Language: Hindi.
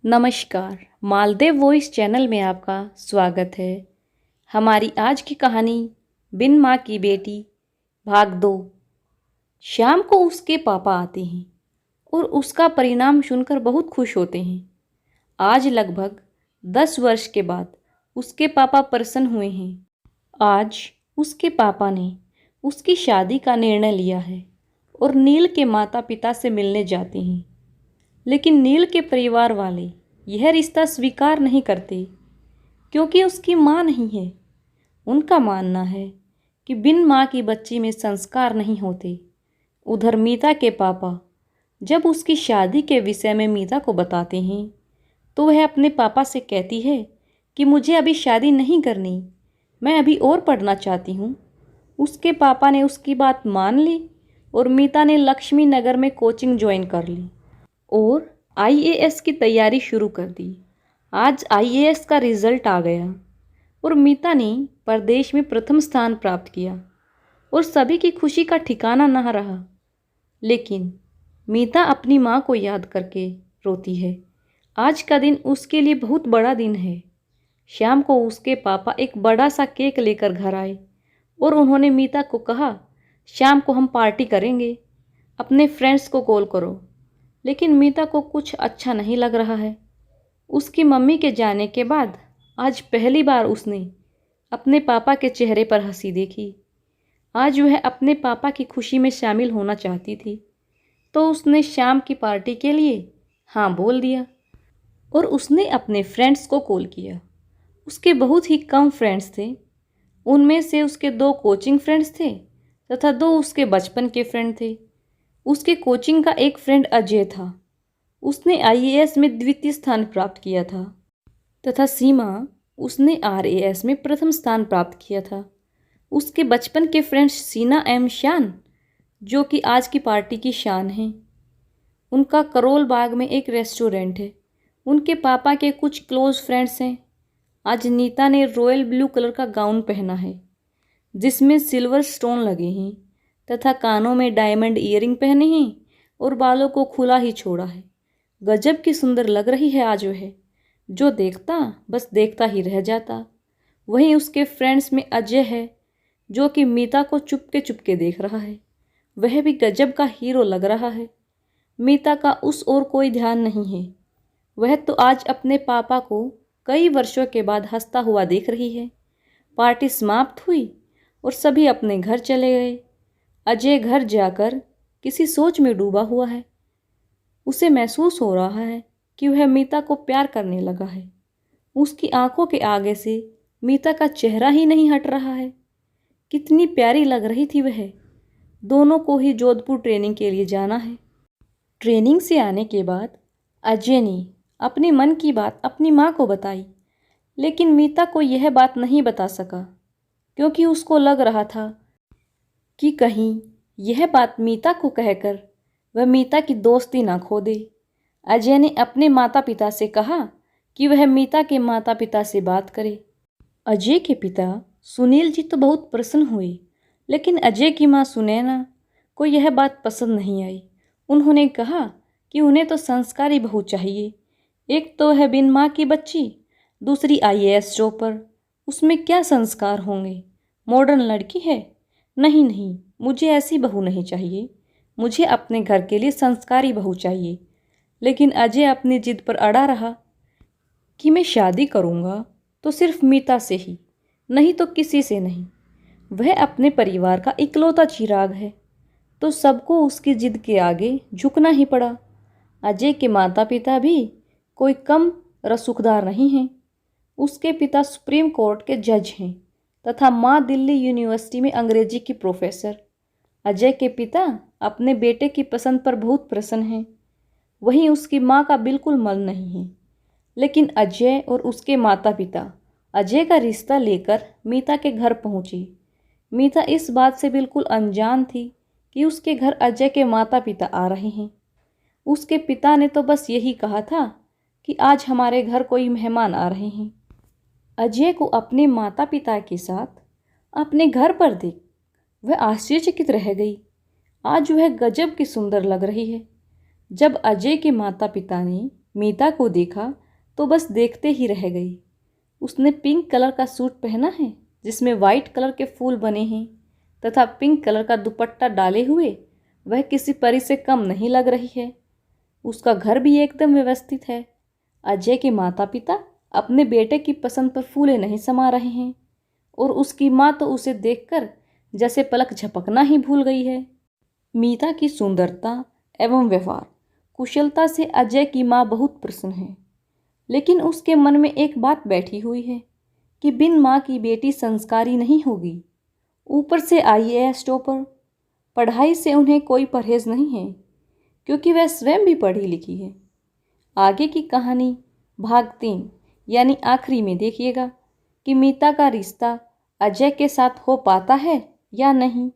नमस्कार। मालदेव वॉइस चैनल में आपका स्वागत है। हमारी आज की कहानी बिन माँ की बेटी भाग 2। शाम को उसके पापा आते हैं और उसका परिणाम सुनकर बहुत खुश होते हैं। आज लगभग 10 वर्ष के बाद उसके पापा प्रसन्न हुए हैं। आज उसके पापा ने उसकी शादी का निर्णय लिया है और नील के माता पिता से मिलने जाते हैं। लेकिन नील के परिवार वाले यह रिश्ता स्वीकार नहीं करते क्योंकि उसकी माँ नहीं है। उनका मानना है कि बिन माँ की बच्ची में संस्कार नहीं होते। उधर मीता के पापा जब उसकी शादी के विषय में मीता को बताते हैं तो वह अपने पापा से कहती है कि मुझे अभी शादी नहीं करनी, मैं अभी और पढ़ना चाहती हूँ। उसके पापा ने उसकी बात मान ली और मीता ने लक्ष्मी नगर में कोचिंग ज्वाइन कर ली और आईएएस की तैयारी शुरू कर दी। आज आईएएस का रिजल्ट आ गया और मीता ने प्रदेश में प्रथम स्थान प्राप्त किया और सभी की खुशी का ठिकाना न रहा। लेकिन मीता अपनी माँ को याद करके रोती है। आज का दिन उसके लिए बहुत बड़ा दिन है। शाम को उसके पापा एक बड़ा सा केक लेकर घर आए और उन्होंने मीता को कहा, शाम को हम पार्टी करेंगे, अपने फ्रेंड्स को कॉल करो। लेकिन मीता को कुछ अच्छा नहीं लग रहा है। उसकी मम्मी के जाने के बाद आज पहली बार उसने अपने पापा के चेहरे पर हंसी देखी। आज वह अपने पापा की खुशी में शामिल होना चाहती थी, तो उसने शाम की पार्टी के लिए हाँ बोल दिया और उसने अपने फ्रेंड्स को कॉल किया। उसके बहुत ही कम फ्रेंड्स थे। उनमें से उसके 2 कोचिंग फ्रेंड्स थे तथा 2 उसके बचपन के फ्रेंड थे। उसके कोचिंग का एक फ्रेंड अजय था, उसने आईएएस में द्वितीय स्थान प्राप्त किया था, तथा सीमा, उसने आरएएस में प्रथम स्थान प्राप्त किया था। उसके बचपन के फ्रेंड्स सीना एम शान, जो कि आज की पार्टी की शान हैं। उनका करोल बाग में एक रेस्टोरेंट है। उनके पापा के कुछ क्लोज फ्रेंड्स हैं। आज नीता ने रॉयल ब्लू कलर का गाउन पहना है जिसमें सिल्वर स्टोन लगे हैं तथा कानों में डायमंड ईयरिंग पहने हैं और बालों को खुला ही छोड़ा है। गजब की सुंदर लग रही है आज वह, जो देखता बस देखता ही रह जाता। वहीं उसके फ्रेंड्स में अजय है, जो कि मीता को चुपके चुपके देख रहा है। वह भी गजब का हीरो लग रहा है। मीता का उस ओर कोई ध्यान नहीं है। वह तो आज अपने पापा को कई वर्षों के बाद हंसता हुआ देख रही है। पार्टी समाप्त हुई और सभी अपने घर चले गए। अजय घर जाकर किसी सोच में डूबा हुआ है। उसे महसूस हो रहा है कि वह मीता को प्यार करने लगा है। उसकी आंखों के आगे से मीता का चेहरा ही नहीं हट रहा है। कितनी प्यारी लग रही थी वह। दोनों को ही जोधपुर ट्रेनिंग के लिए जाना है। ट्रेनिंग से आने के बाद अजय ने अपने मन की बात अपनी माँ को बताई, लेकिन मीता को यह बात नहीं बता सका क्योंकि उसको लग रहा था कि कहीं यह बात मीता को कहकर वह मीता की दोस्ती ना खो दे। अजय ने अपने माता पिता से कहा कि वह मीता के माता पिता से बात करे। अजय के पिता सुनील जी तो बहुत प्रसन्न हुए, लेकिन अजय की माँ सुनैना को यह बात पसंद नहीं आई। उन्होंने कहा कि उन्हें तो संस्कारी बहू चाहिए। एक तो है बिन माँ की बच्ची, दूसरी आईएएस टॉपर, उसमें क्या संस्कार होंगे? मॉडर्न लड़की है। नहीं नहीं, मुझे ऐसी बहू नहीं चाहिए। मुझे अपने घर के लिए संस्कारी बहू चाहिए। लेकिन अजय अपनी जिद पर अड़ा रहा कि मैं शादी करूँगा तो सिर्फ मीता से ही, नहीं तो किसी से नहीं। वह अपने परिवार का इकलौता चिराग है, तो सबको उसकी जिद के आगे झुकना ही पड़ा। अजय के माता पिता भी कोई कम रसूखदार नहीं हैं। उसके पिता सुप्रीम कोर्ट के जज हैं तथा माँ दिल्ली यूनिवर्सिटी में अंग्रेजी की प्रोफेसर। अजय के पिता अपने बेटे की पसंद पर बहुत प्रसन्न हैं। वहीं उसकी माँ का बिल्कुल मन नहीं है। लेकिन अजय और उसके माता पिता अजय का रिश्ता लेकर मीता के घर पहुंची। मीता इस बात से बिल्कुल अनजान थी कि उसके घर अजय के माता पिता आ रहे हैं। उसके पिता ने तो बस यही कहा था कि आज हमारे घर कोई मेहमान आ रहे हैं। अजय को अपने माता पिता के साथ अपने घर पर देख वह आश्चर्यचकित रह गई। आज वह गजब की सुंदर लग रही है। जब अजय के माता पिता ने मीता को देखा तो बस देखते ही रह गई। उसने पिंक कलर का सूट पहना है जिसमें वाइट कलर के फूल बने हैं तथा पिंक कलर का दुपट्टा डाले हुए वह किसी परी से कम नहीं लग रही है। उसका घर भी एकदम व्यवस्थित है। अजय के माता पिता अपने बेटे की पसंद पर फूले नहीं समा रहे हैं और उसकी माँ तो उसे देखकर जैसे पलक झपकना ही भूल गई है। मीता की सुंदरता एवं व्यवहार कुशलता से अजय की माँ बहुत प्रसन्न है, लेकिन उसके मन में एक बात बैठी हुई है कि बिन माँ की बेटी संस्कारी नहीं होगी। ऊपर से IAS टॉपर, पढ़ाई से उन्हें कोई परहेज नहीं है क्योंकि वह स्वयं भी पढ़ी लिखी है। आगे की कहानी भाग 3 यानी आखिरी में देखिएगा कि मीता का रिश्ता अजय के साथ हो पाता है या नहीं।